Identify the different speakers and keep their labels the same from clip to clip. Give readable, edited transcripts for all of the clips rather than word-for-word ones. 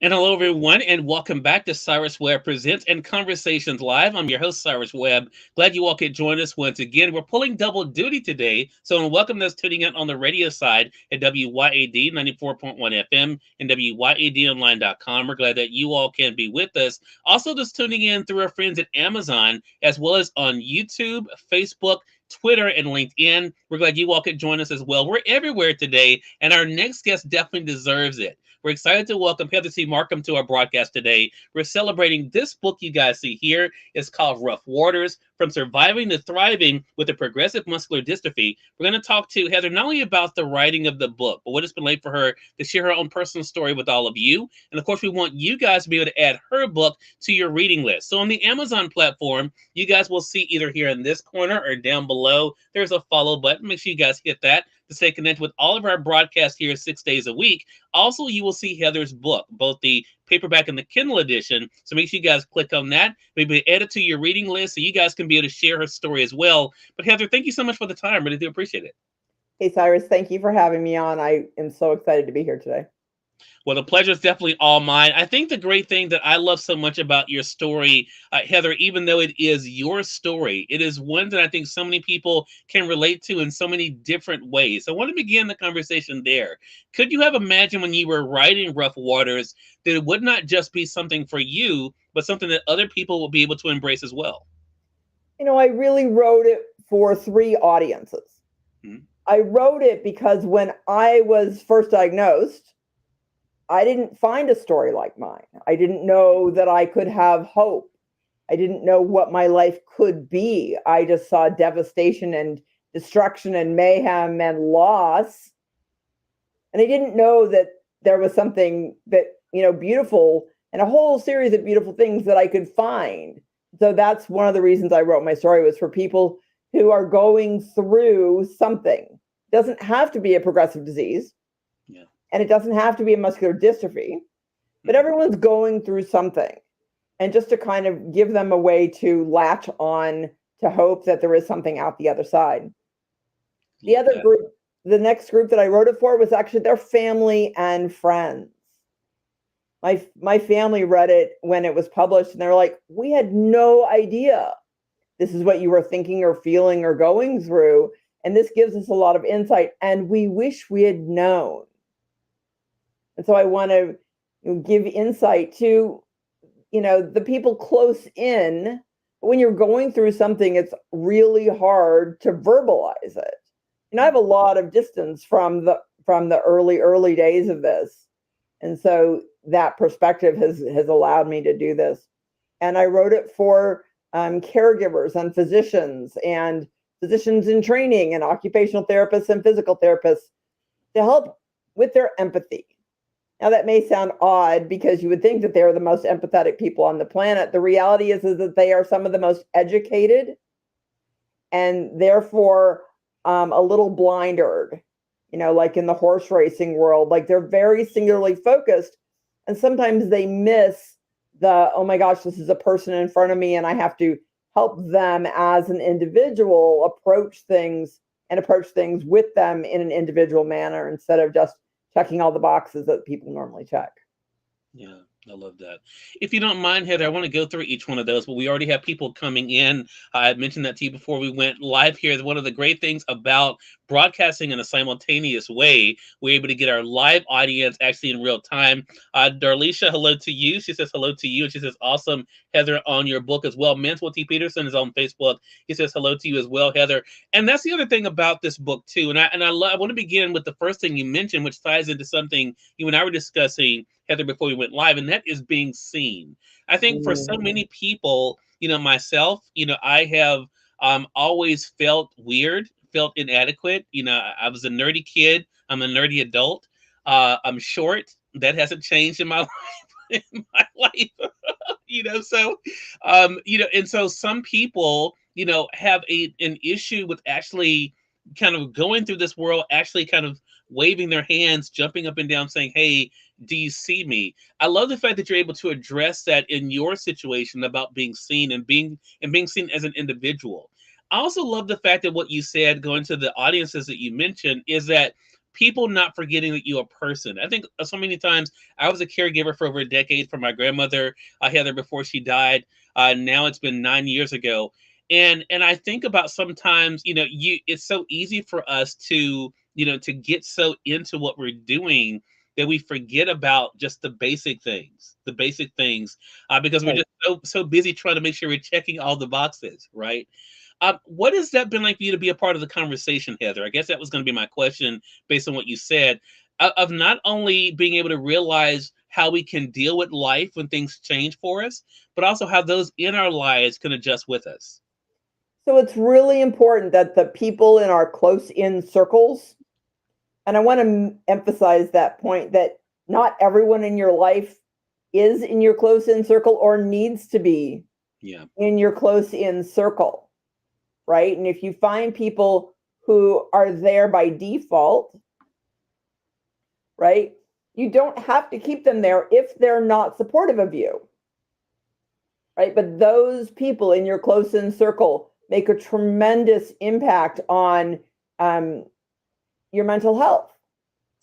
Speaker 1: And hello, everyone, and welcome back to Cyrus Webb Presents and Conversations Live. I'm your host, Cyrus Webb. Glad you all could join us once again. We're pulling double duty today, so I want to welcome those tuning in on the radio side at WYAD 94.1 FM and WYADonline.com. We're glad that you all can be with us. Also, just tuning in through our friends at Amazon, as well as on YouTube, Facebook, Twitter, and LinkedIn. We're glad you all could join us as well. We're everywhere today, and our next guest definitely deserves it. We're excited to welcome Heather C. Markham to our broadcast today. We're celebrating this book you guys see here. It's called Rough Waters, From Surviving to Thriving with a Progressive Muscular Dystrophy. We're going to talk to Heather not only about the writing of the book, but what it's been like for her to share her own personal story with all of you. And of course, we want you guys to be able to add her book to your reading list. So on the Amazon platform, you guys will see either here in this corner or down below, there's a follow button. Make sure you guys hit that to stay connected with all of our broadcasts here 6 days a week. Also, you will see Heather's book, both the paperback and the Kindle edition. So make sure you guys click on that. Maybe add it to your reading list so you guys can be able to share her story as well. But Heather, thank you so much for the time. Really do appreciate it.
Speaker 2: Hey, Cyrus, thank you for having me on. I am so excited to be here today.
Speaker 1: Well, the pleasure is definitely all mine. I think the great thing that I love so much about your story, Heather, even though it is your story, it is one that I think so many people can relate to in so many different ways. So I want to begin the conversation there. Could you have imagined when you were writing Rough Waters that it would not just be something for you, but something that other people will be able to embrace as well?
Speaker 2: I really wrote it for three audiences.
Speaker 1: Hmm.
Speaker 2: I wrote it because when I was first diagnosed, I didn't find a story like mine. I didn't know that I could have hope. I didn't know what my life could be. I just saw devastation and destruction and mayhem and loss. And I didn't know that there was something that, beautiful and a whole series of beautiful things that I could find. So that's one of the reasons I wrote my story, was for people who are going through something. It doesn't have to be a progressive disease.
Speaker 1: Yeah.
Speaker 2: And it doesn't have to be a muscular dystrophy, but everyone's going through something. And just to kind of give them a way to latch on to hope that there is something out the other side. The other group, the next group that I wrote it for was actually their family and friends. My family read it when it was published, and they're like, we had no idea this is what you were thinking or feeling or going through. And this gives us a lot of insight, and we wish we had known. And so I want to give insight to, the people close in. When you're going through something, it's really hard to verbalize it. I have a lot of distance from the early days of this. And so that perspective has allowed me to do this. And I wrote it for caregivers and physicians in training and occupational therapists and physical therapists to help with their empathy. Now, that may sound odd because you would think that they're the most empathetic people on the planet. The reality is that they are some of the most educated and therefore a little blindered, like in the horse racing world. Like, they're very singularly focused, and sometimes they miss oh my gosh, this is a person in front of me and I have to help them as an individual approach things with them in an individual manner instead of just checking all the boxes that people normally check.
Speaker 1: Yeah, I love that. If you don't mind, Heather, I want to go through each one of those, but we already have people coming in. I mentioned that to you before we went live here. One of the great things about broadcasting in a simultaneous way, we're able to get our live audience actually in real time. Darlisha, hello to you. She says hello to you. And she says, awesome, Heather, on your book as well. Manswell T. Peterson is on Facebook. He says hello to you as well, Heather. And that's the other thing about this book, too. And I want to begin with the first thing you mentioned, which ties into something you and I were discussing, Heather, before we went live, and that is being seen. I think for so many people, myself, I have always felt weird, felt inadequate. I was a nerdy kid. I'm a nerdy adult. I'm short. That hasn't changed in my life. And so some people, have an issue with actually kind of going through this world, actually kind of waving their hands, jumping up and down, saying, hey, do you see me? I love the fact that you're able to address that in your situation about being seen and being seen as an individual. I also love the fact that what you said, going to the audiences that you mentioned, is that people not forgetting that you're a person. I think so many times I was a caregiver for over a decade for my grandmother. I had her before she died. Now it's been 9 years ago, and I think about sometimes, it's so easy for us to, to get so into what we're doing that we forget about just the basic things, because we're
Speaker 2: Right.
Speaker 1: just so busy trying to make sure we're checking all the boxes, right? What has that been like for you to be a part of the conversation, Heather? I guess that was going to be my question based on what you said, of not only being able to realize how we can deal with life when things change for us, but also how those in our lives can adjust with us.
Speaker 2: So it's really important that the people in our close in circles, and I want to emphasize that point, that not everyone in your life is in your close in circle or needs to be
Speaker 1: Yeah.
Speaker 2: in your close in circle, right? And if you find people who are there by default, right, you don't have to keep them there if they're not supportive of you, right? But those people in your close in circle make a tremendous impact on your mental health,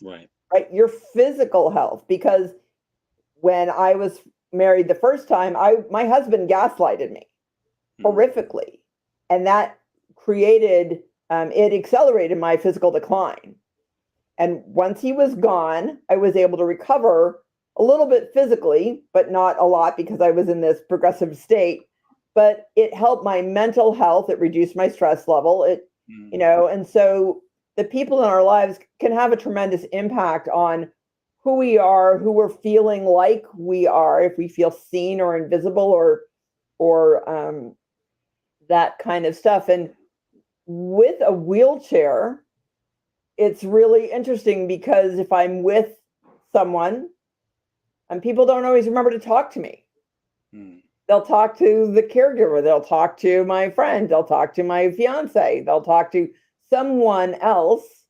Speaker 1: Right.
Speaker 2: right? Your physical health. Because when I was married the first time, my husband gaslighted me horrifically, and that created it accelerated my physical decline. And once he was gone, I was able to recover a little bit physically, but not a lot because I was in this progressive state. But it helped my mental health. It reduced my stress level. And so the people in our lives can have a tremendous impact on who we are, who we're feeling like we are, if we feel seen or invisible or that kind of stuff. And with a wheelchair, it's really interesting because if I'm with someone and people don't always remember to talk to me, they'll talk to the caregiver, they'll talk to my friend, they'll talk to my fiance, they'll talk to someone else.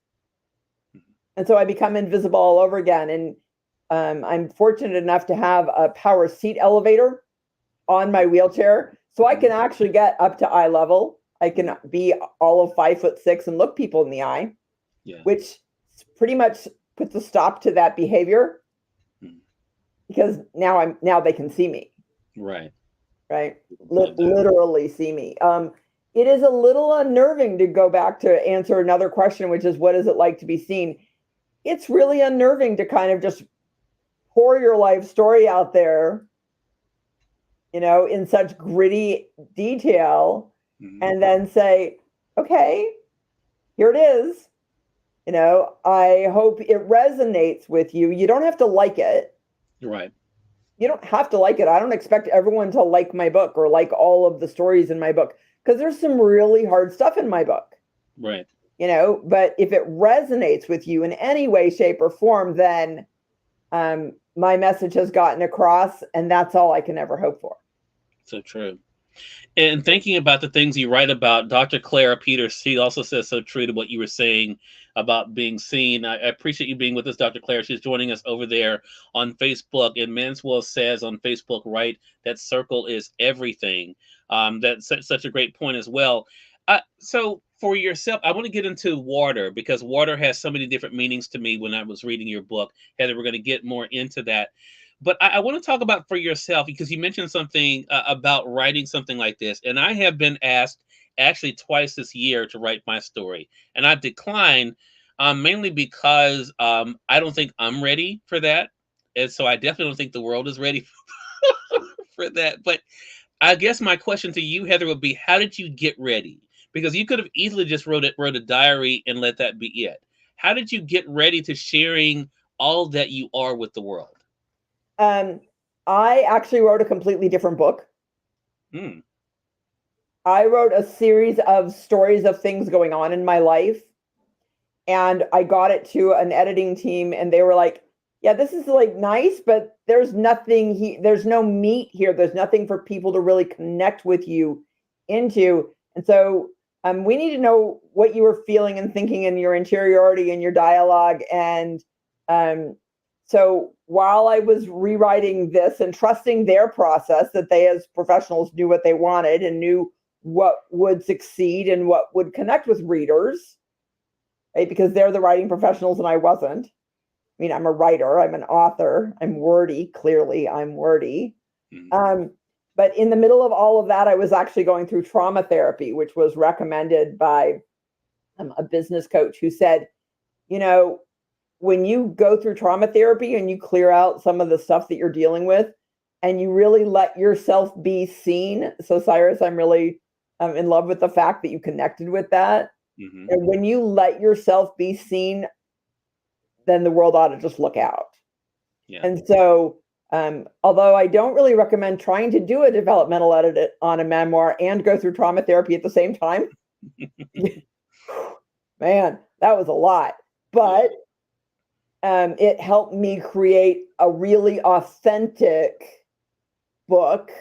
Speaker 2: And so I become invisible all over again. And I'm fortunate enough to have a power seat elevator on my wheelchair. So I can actually get up to eye level. I can be all of 5'6" and look people in the eye, which pretty much puts a stop to that behavior because now they can see me.
Speaker 1: Right.
Speaker 2: Literally see me. It is a little unnerving to go back to answer another question, which is what is it like to be seen? It's really unnerving to kind of just pour your life story out there, in such gritty detail, and then say, okay, here it is. I hope it resonates with you. You don't have to like it.
Speaker 1: Right.
Speaker 2: You don't have to like it. I don't expect everyone to like my book or like all of the stories in my book because there's some really hard stuff in my book.
Speaker 1: Right.
Speaker 2: But if it resonates with you in any way, shape, or form, then my message has gotten across, and that's all I can ever hope for.
Speaker 1: So true. And thinking about the things you write about, Dr. Clara Peters, she also says so true to what you were saying about being seen. I appreciate you being with us, Dr. Clara. She's joining us over there on Facebook. And Manswell says on Facebook, right, that circle is everything. That's such a great point as well. So for yourself, I want to get into water because water has so many different meanings to me when I was reading your book. Heather, we're going to get more into that. But I want to talk about for yourself because you mentioned something about writing something like this. And I have been asked actually twice this year to write my story. And I've declined mainly because I don't think I'm ready for that. And so I definitely don't think the world is ready for that. But I guess my question to you, Heather, would be how did you get ready? Because you could have easily just wrote a diary and let that be it. How did you get ready to sharing all that you are with the world?
Speaker 2: I actually wrote a completely different book.
Speaker 1: Hmm.
Speaker 2: I wrote a series of stories of things going on in my life. And I got it to an editing team and they were like, yeah, this is like nice, but there's nothing there's no meat here. There's nothing for people to really connect with you into. And so we need to know what you were feeling and thinking in your interiority and your dialogue. And so while I was rewriting this and trusting their process, that they as professionals knew what they wanted and knew what would succeed and what would connect with readers, right? Because they're the writing professionals and I wasn't. I mean, I'm a writer, I'm an author, I'm wordy, clearly I'm wordy. But in the middle of all of that, I was actually going through trauma therapy, which was recommended by a business coach who said, you know, when you go through trauma therapy and you clear out some of the stuff that you're dealing with and you really let yourself be seen. So Cyrus, I'm really in love with the fact that you connected with that. And when you let yourself be seen, then the world ought to just look out. Yeah. And so, although I don't really recommend trying to do a developmental edit on a memoir and go through trauma therapy at the same time, man, that was a lot. But it helped me create a really authentic book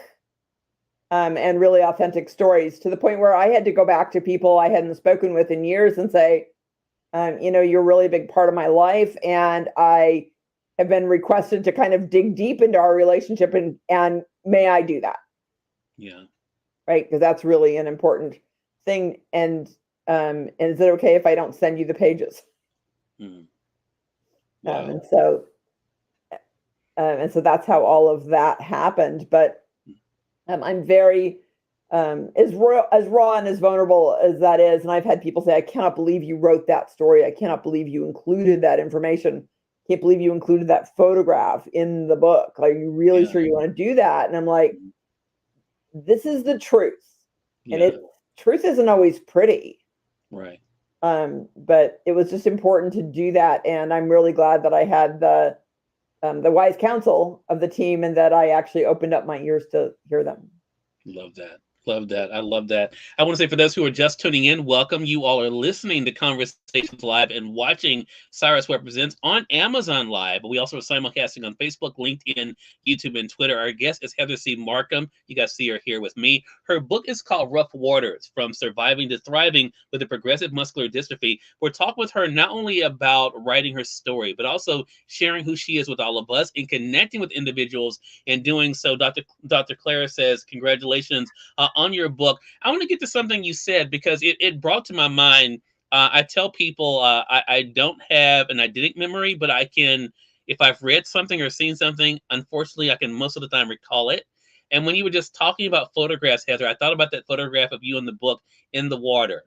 Speaker 2: and really authentic stories, to the point where I had to go back to people I hadn't spoken with in years and say, you know, you're really a big part of my life, and I have been requested to kind of dig deep into our relationship, and may I do that? Yeah. Right? Because that's really an important thing. And is it okay if I don't send you the pages? Wow. And so that's how all of that happened. But I'm very as raw and as vulnerable as that is. And I've had people say, I cannot believe you wrote that story. I cannot believe you included that information. Can't believe you included that photograph in the book. Are you really sure you want to do that? And I'm like, this is the truth. And truth isn't always pretty. Right. But it was just important to do that. And I'm really glad that I had the wise counsel of the team, and that I actually opened up my ears to hear them.
Speaker 1: Love that. Love that. I love that. I want to say, for those who are just tuning in, welcome. You all are listening to Conversations Live and watching Cyrus Webb Presents on Amazon Live. But we also are simulcasting on Facebook, LinkedIn, YouTube, and Twitter. Our guest is Heather C. Markham. You guys see her here with me. Her book is called Rough Waters: From Surviving to Thriving with a Progressive Muscular Dystrophy. We're talking with her not only about writing her story, but also sharing who she is with all of us and connecting with individuals. In doing so, Dr. Clara says, congratulations on your book. I want to get to something you said, because it brought to my mind. I tell people I don't have an eidetic memory, but I can, if I've read something or seen something, unfortunately, I can most of the time recall it. And when you were just talking about photographs, Heather, I thought about that photograph of you in the book in the water.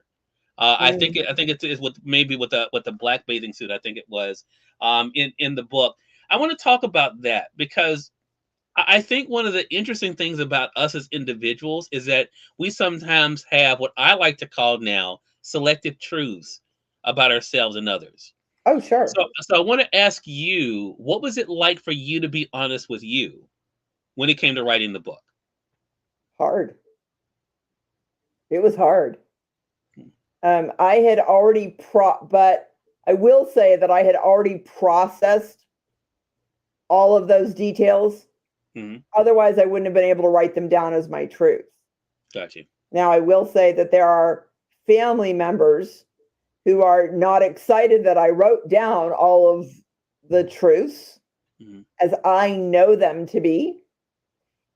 Speaker 1: I think it's with the black bathing suit. I think it was in the book. I want to talk about that, because I think one of the interesting things about us as individuals is that we sometimes have what I like to call now selective truths about ourselves and others.
Speaker 2: Oh, sure.
Speaker 1: So I want to ask you, what was it like for you to be honest with you when it came to writing the book?
Speaker 2: Hard. It was hard. I had already but I will say that I had already processed all of those details. Otherwise, I wouldn't have been able to write them down as my truth.
Speaker 1: Gotcha.
Speaker 2: Now, I will say that there are family members who are not excited that I wrote down all of the truths as I know them to be.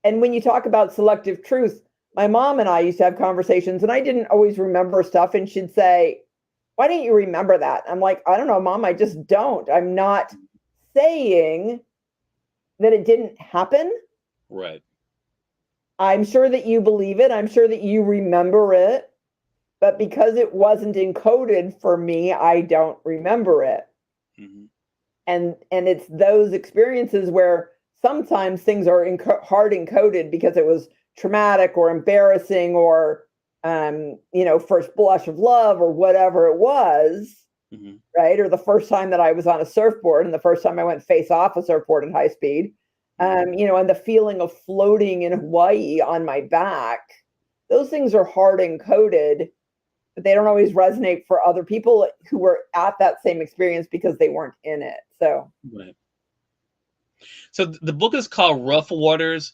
Speaker 2: And when you talk about selective truth, my mom and I used to have conversations, and I didn't always remember stuff. And she'd say, why didn't you remember that? I'm like, I don't know, Mom, I just don't. I'm not saying that it didn't happen.
Speaker 1: Right.
Speaker 2: I'm sure that you believe it. I'm sure that you remember it. But because it wasn't encoded for me, I don't remember it. And it's those experiences where sometimes things are hard encoded because it was traumatic or embarrassing or, first blush of love or whatever it was. Right? Or the first time that I was on a surfboard, and the first time I went face off a surfboard at high speed, and the feeling of floating in Hawaii on my back. Those things are hard encoded, but they don't always resonate for other people who were at that same experience because they weren't in it. So,
Speaker 1: right. So the book is called Rough Waters,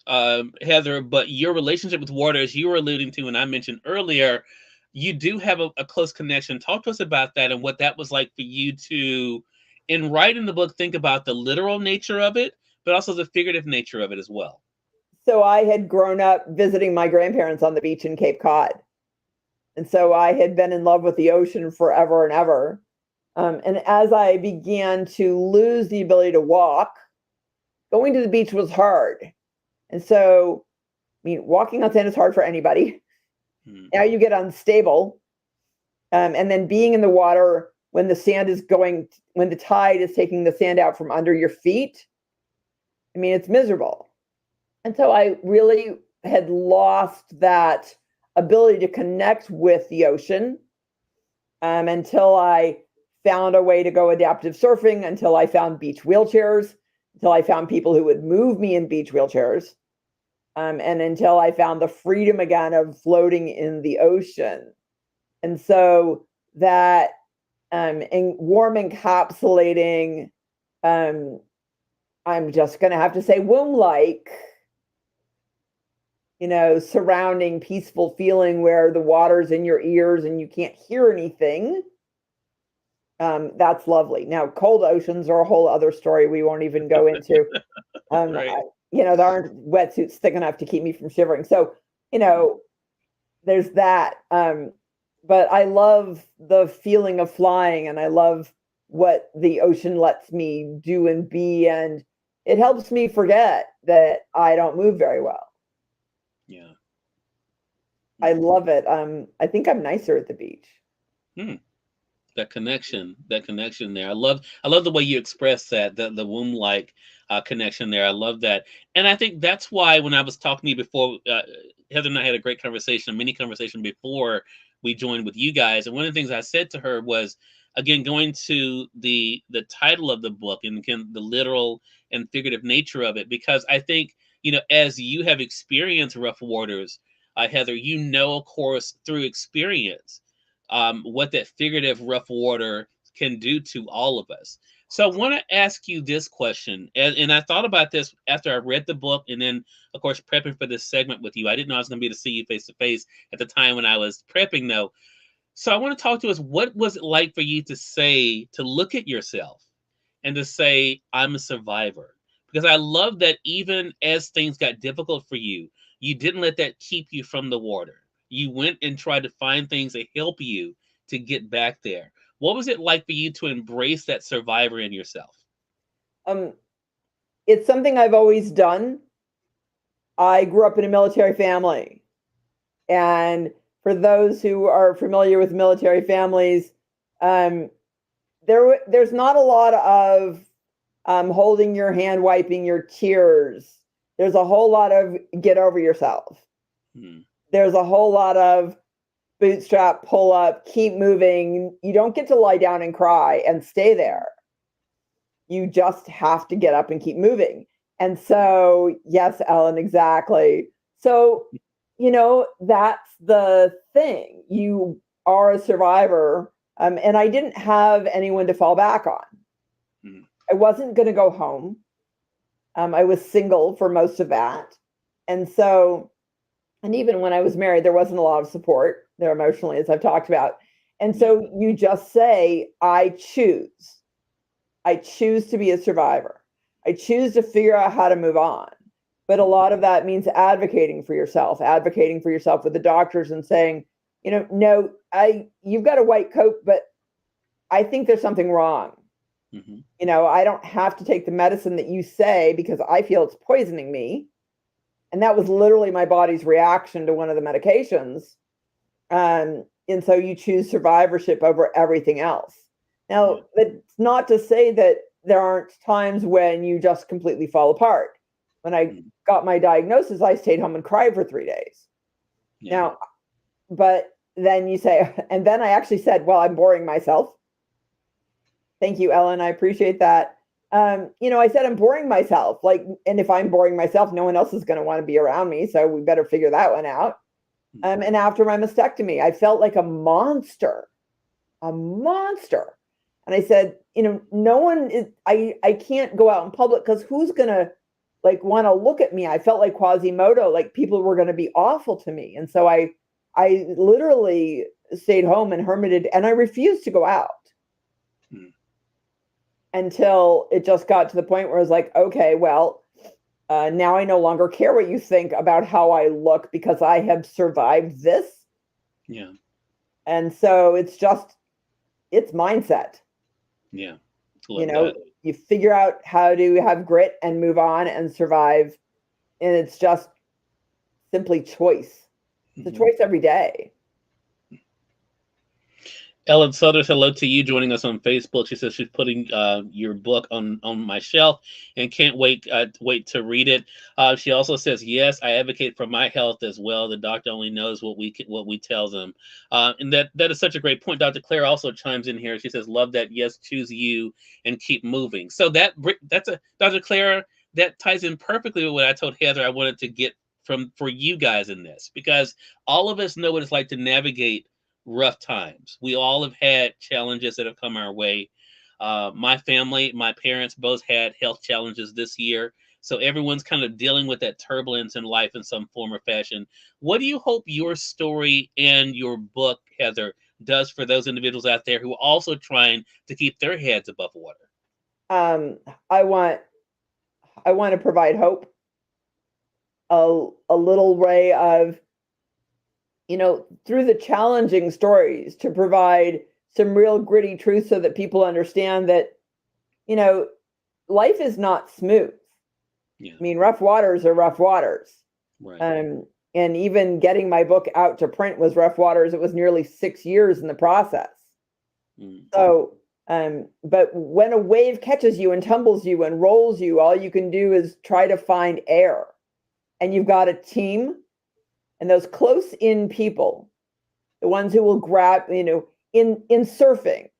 Speaker 1: Heather, but your relationship with water, as you were alluding to, and I mentioned earlier, you do have a close connection. Talk to us about that and what that was like for you to, in writing the book, think about the literal nature of it, but also the figurative nature of it as well.
Speaker 2: So I had grown up visiting my grandparents on the beach in Cape Cod. And so I had been in love with the ocean forever and ever. And as I began to lose the ability to walk, going to the beach was hard. And so, I mean, walking on sand is hard for anybody. Now you get unstable. And then being in the water when the sand is going, when the tide is taking the sand out from under your feet, I mean, it's miserable. And so I really had lost that ability to connect with the ocean until I found a way to go adaptive surfing, until I found beach wheelchairs, until I found people who would move me in beach wheelchairs, and until I found the freedom again of floating in the ocean. And so that warm encapsulating, I'm just going to have to say womb-like, surrounding peaceful feeling where the water's in your ears and you can't hear anything. That's lovely. Now, cold oceans are a whole other story we won't even go into.
Speaker 1: Right.
Speaker 2: There aren't wetsuits thick enough to keep me from shivering. So, there's that. But I love the feeling of flying, and I love what the ocean lets me do and be. And it helps me forget that I don't move very well.
Speaker 1: Yeah.
Speaker 2: I love it. I think I'm nicer at the beach.
Speaker 1: That connection there. I love the way you express that, the womb like connection there. I love that. And I think that's why when I was talking to you before, Heather and I had a great conversation, a mini conversation before we joined with you guys. And one of the things I said to her was, again, going to the title of the book and again, the literal and figurative nature of it, because I think, as you have experienced rough waters, Heather, of course, through experience, what that figurative rough water can do to all of us. So I want to ask you this question, and I thought about this after I read the book, and then, of course, prepping for this segment with you. I didn't know I was going to be able to see you face to face at the time when I was prepping, though. So I want to talk to us. What was it like for you to look at yourself and to say, I'm a survivor? Because I love that even as things got difficult for you, you didn't let that keep you from the water. You went and tried to find things to help you to get back there. What was it like for you to embrace that survivor in yourself?
Speaker 2: It's something I've always done. I grew up in a military family. And for those who are familiar with military families, there's not a lot of holding your hand, wiping your tears. There's a whole lot of get over yourself. There's a whole lot of bootstrap, pull up, keep moving. You don't get to lie down and cry and stay there. You just have to get up and keep moving. And so, yes, Ellen, exactly. So, that's the thing. You are a survivor. And I didn't have anyone to fall back on. I wasn't going to go home. I was single for most of that. And so, and even when I was married, there wasn't a lot of support there emotionally, as I've talked about. And so you just say, I choose. I choose to be a survivor. I choose to figure out how to move on. But a lot of that means advocating for yourself with the doctors and saying, no, you've got a white coat, but I think there's something wrong. I don't have to take the medicine that you say because I feel it's poisoning me. And that was literally my body's reaction to one of the medications. And so you choose survivorship over everything else. Now, that's not to say that there aren't times when you just completely fall apart. When I got my diagnosis, I stayed home and cried for 3 days. Now, but then you say, and then I actually said, well, I'm boring myself. Thank you, Ellen. I appreciate that. I said, I'm boring myself. And if I'm boring myself, no one else is going to want to be around me. So we better figure that one out. And after my mastectomy, I felt like a monster. And I said, no one is, I can't go out in public because who's going to want to look at me? I felt like Quasimodo, like people were going to be awful to me. And so I literally stayed home and hermited, and I refused to go out until it just got to the point where I was like, okay, well, now I no longer care what you think about how I look because I have survived this. And so it's mindset.
Speaker 1: Yeah.
Speaker 2: You
Speaker 1: Love
Speaker 2: know,
Speaker 1: that.
Speaker 2: you figure out how to have grit and move on and survive. And it's just simply choice. It's a
Speaker 1: Mhm.
Speaker 2: choice every day.
Speaker 1: Ellen Suthers, hello to you joining us on Facebook. She says she's putting your book on my shelf and can't wait to read it. She also says, yes, I advocate for my health as well. The doctor only knows what we tell them, and that is such a great point. Dr. Claire also chimes in here. She says, love that. Yes, choose you and keep moving. So that's a Dr. Claire, that ties in perfectly with what I told Heather I wanted to get from for you guys in this, because all of us know what it's like to navigate rough times. We all have had challenges that have come our way. My family, my parents both had health challenges this year. So everyone's kind of dealing with that turbulence in life in some form or fashion. What do you hope your story and your book, Heather, does for those individuals out there who are also trying to keep their heads above water?
Speaker 2: Um, I want I want to provide hope, a little ray of, through the challenging stories, to provide some real gritty truth so that people understand that, you know, life is not smooth.
Speaker 1: Yeah,
Speaker 2: I mean, rough waters are rough waters.
Speaker 1: right.
Speaker 2: Um, and even getting my book out to print was rough waters. It was nearly 6 years in the process.
Speaker 1: Mm,
Speaker 2: So, but when a wave catches you and tumbles you and rolls you, all you can do is try to find air. And you've got a team, and those close in people, the ones who will grab, in surfing.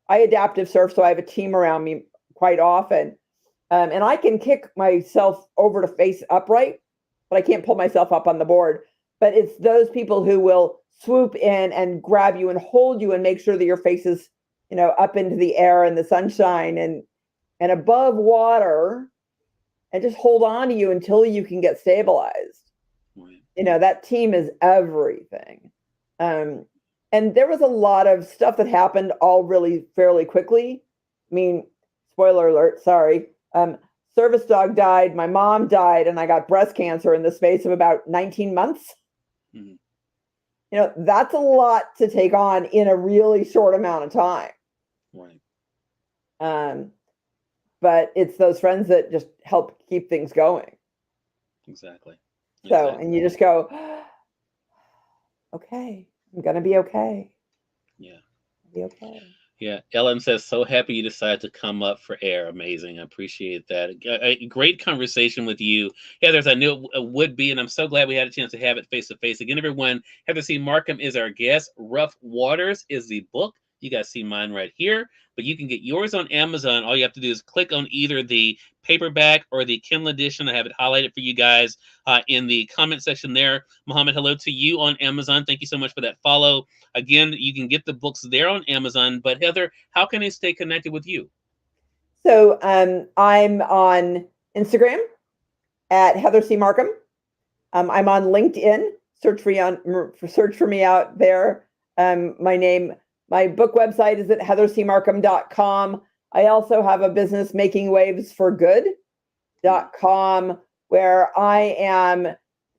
Speaker 2: I adaptive surf, so I have a team around me quite often. And I can kick myself over to face upright, but I can't pull myself up on the board. But it's those people who will swoop in and grab you and hold you and make sure that your face is, up into the air and the sunshine and above water, and just hold on to you until you can get stabilized.
Speaker 1: right.
Speaker 2: That team is everything. Um, and there was a lot of stuff that happened all really fairly quickly. I mean, spoiler alert, sorry. Service dog died, my mom died, and I got breast cancer in the space of about 19 months.
Speaker 1: Mhm.
Speaker 2: That's a lot to take on in a really short amount of time.
Speaker 1: Right.
Speaker 2: Um, but it's those friends that just help keep things going.
Speaker 1: Exactly.
Speaker 2: So, and
Speaker 1: Exactly.
Speaker 2: you just go, okay, I'm going to be okay.
Speaker 1: Yeah.
Speaker 2: I'll be okay.
Speaker 1: Yeah, Ellen says, so happy you decided to come up for air. Amazing. I appreciate that. A great conversation with you. Heather, I knew it would be, and I'm so glad we had a chance to have it face to face. Again, everyone, Heather C. Markham is our guest. Rough Waters is the book. You guys see mine right here, but you can get yours on Amazon. All you have to do is click on either the paperback or the Kindle edition. I have it highlighted for you guys in the comment section there. Mohammed, hello to you on Amazon. Thank you so much for that follow. Again, you can get the books there on Amazon. But Heather, how can they stay connected with you?
Speaker 2: So I'm on Instagram at Heather C. Markham. I'm on LinkedIn. Search for me out there. My book website is at heathercmarkham.com. I also have a business, Making Waves for Good.com, where I am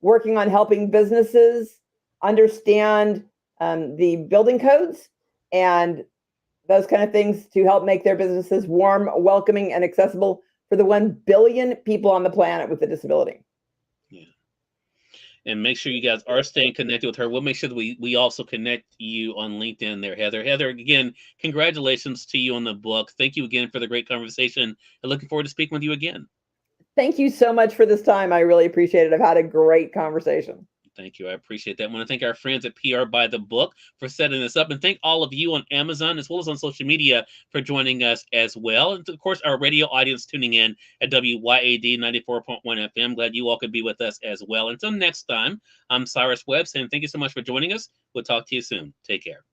Speaker 2: working on helping businesses understand the building codes and those kind of things to help make their businesses warm, welcoming, and accessible for the 1 billion people on the planet with a disability.
Speaker 1: Yeah. And make sure you guys are staying connected with her. We'll make sure that we also connect you on LinkedIn there, Heather. Heather, again, congratulations to you on the book. Thank you again for the great conversation, and looking forward to speaking with you again.
Speaker 2: Thank you so much for this time. I really appreciate it. I've had a great conversation.
Speaker 1: Thank you. I appreciate that. I want to thank our friends at PR by the Book for setting this up, and thank all of you on Amazon as well as on social media for joining us as well. And of course, our radio audience tuning in at WYAD 94.1 FM. Glad you all could be with us as well. Until next time, I'm Cyrus Webb saying thank you so much for joining us. We'll talk to you soon. Take care.